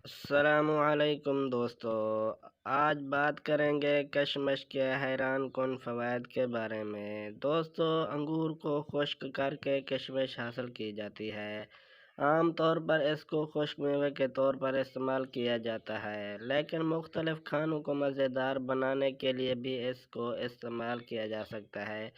السلام علیکم دوستو، آج بات کریں گے کشمش کے حیران کن فوائد کے بارے میں۔ دوستو، انگور کو خشک کر کے کشمش حاصل کی جاتی ہے۔ عام طور پر اس کو خشک میوے کے طور پر استعمال کیا جاتا ہے، لیکن مختلف کھانوں کو مزیدار بنانے کے لیے بھی اس کو استعمال کیا جا سکتا ہے۔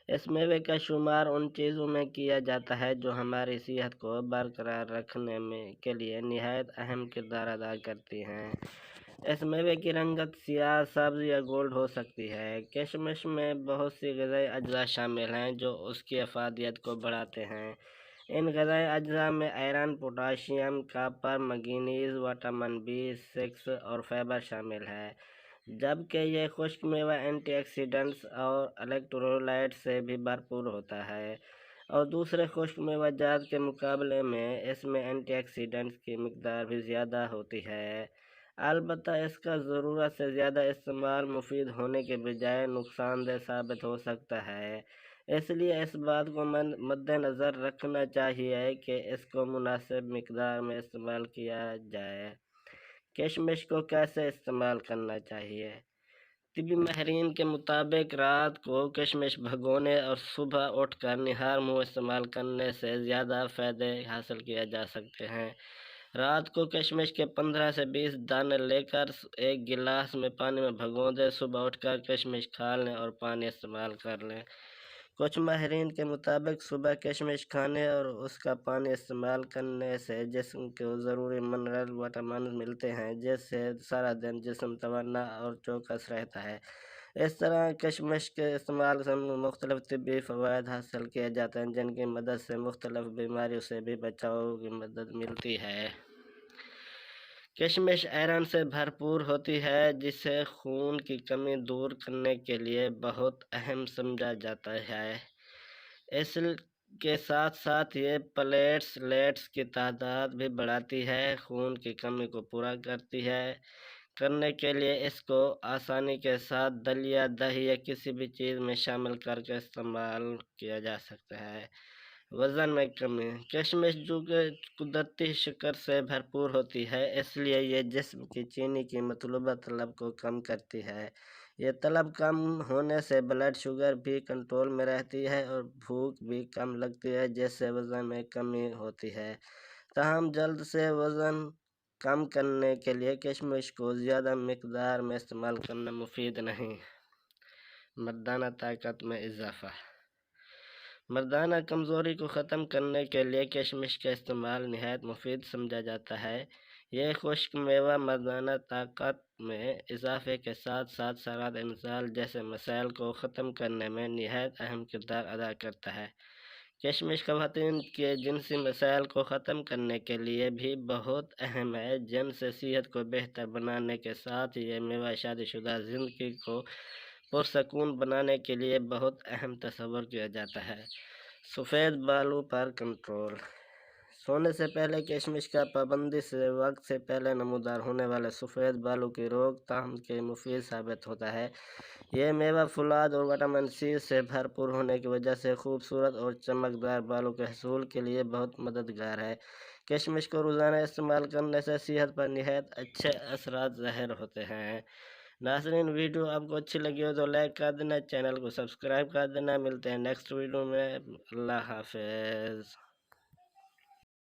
اس میوے کا شمار ان چیزوں میں کیا جاتا ہے جو ہماری صحت کو برقرار رکھنے کے لیے نہایت اہم کردار ادا کرتی ہیں۔ اس میوے کی رنگت سیاہ، سبز یا گولڈ ہو سکتی ہے۔ کشمش میں بہت سی غذائی اجزاء شامل ہیں جو اس کی افادیت کو بڑھاتے ہیں۔ ان غذائی اجزاء میں iron, potassium, copper, manganese, vitamin B6 اور فائبر شامل ہے، جبکہ یہ خشک میوہ اینٹی آکسیڈنٹس اور الیکٹرولائٹ سے بھی بھرپور ہوتا ہے، اور دوسرے خشک میوہ جات کے مقابلے میں اس میں اینٹی آکسیڈنٹس کی مقدار بھی زیادہ ہوتی ہے۔ البتہ اس کا ضرورت سے زیادہ استعمال مفید ہونے کے بجائے نقصان دہ ثابت ہو سکتا ہے، اس لیے اس بات کو مد نظر رکھنا چاہیے کہ اس کو مناسب مقدار میں استعمال کیا جائے۔ کشمش کو کیسے استعمال کرنا چاہیے؟ طبی ماہرین کے مطابق رات کو کشمش بھگونے اور صبح اٹھ کر نہار منہ استعمال کرنے سے زیادہ فائدے حاصل کیے جا سکتے ہیں۔ رات کو کشمش کے 15 سے 20 دانے لے کر ایک گلاس میں پانی میں بھگو دیں، صبح اٹھ کر کشمش کھا لیں اور پانی استعمال کر لیں۔ کچھ ماہرین کے مطابق صبح کشمش کھانے اور اس کا پانی استعمال کرنے سے جسم کو ضروری منرل وٹامن ملتے ہیں، جس سے سارا دن جسم توانا اور چوکس رہتا ہے۔ اس طرح کشمش کے استعمال سے مختلف طبی فوائد حاصل کیے جاتے ہیں، جن کی مدد سے مختلف بیماریوں سے بھی بچاؤ کی مدد ملتی ہے۔ کشمش آئرن سے بھرپور ہوتی ہے، جسے خون کی کمی دور کرنے کے لیے بہت اہم سمجھا جاتا ہے۔ اس کے ساتھ ساتھ یہ پلیٹلیٹس کی تعداد بھی بڑھاتی ہے، خون کی کمی کو پورا کرنے کے لیے اس کو آسانی کے ساتھ دلیا، دہی یا کسی بھی چیز میں شامل کر کے استعمال کیا جا سکتا ہے۔ وزن میں کمی: کشمش جو کہ قدرتی شکر سے بھرپور ہوتی ہے، اس لیے یہ جسم کی چینی کی مطلوبہ طلب کو کم کرتی ہے۔ یہ طلب کم ہونے سے بلڈ شوگر بھی کنٹرول میں رہتی ہے اور بھوک بھی کم لگتی ہے، جس سے وزن میں کمی ہوتی ہے۔ تاہم جلد سے وزن کم کرنے کے لیے کشمش کو زیادہ مقدار میں استعمال کرنا مفید نہیں۔ مردانہ طاقت میں اضافہ: مردانہ کمزوری کو ختم کرنے کے لیے کشمش کا استعمال نہایت مفید سمجھا جاتا ہے۔ یہ خشک میوہ مردانہ طاقت میں اضافے کے ساتھ ساتھ سرطان انسداد جیسے مسائل کو ختم کرنے میں نہایت اہم کردار ادا کرتا ہے۔ کشمش خواتین کے جنسی مسائل کو ختم کرنے کے لیے بھی بہت اہم ہے، جن سے صحت کو بہتر بنانے کے ساتھ یہ میوہ شادی شدہ زندگی کو پرسکون بنانے کے لیے بہت اہم تصور کیا جاتا ہے۔ سفید بالوں پر کنٹرول: سونے سے پہلے کشمش کا پابندی سے وقت سے پہلے نمودار ہونے والے سفید بالوں کی روک تھام کے مفید ثابت ہوتا ہے۔ یہ میوہ فولاد اور وٹامن C سے بھرپور ہونے کی وجہ سے خوبصورت اور چمکدار بالوں کے حصول کے لیے بہت مددگار ہے۔ کشمش کو روزانہ استعمال کرنے سے صحت پر نہایت اچھے اثرات ظاہر ہوتے ہیں۔ ناظرین، ویڈیو آپ کو اچھی لگی ہو تو لائک کر دینا، چینل کو سبسکرائب کر دینا۔ ملتے ہیں نیکسٹ ویڈیو میں۔ اللہ حافظ۔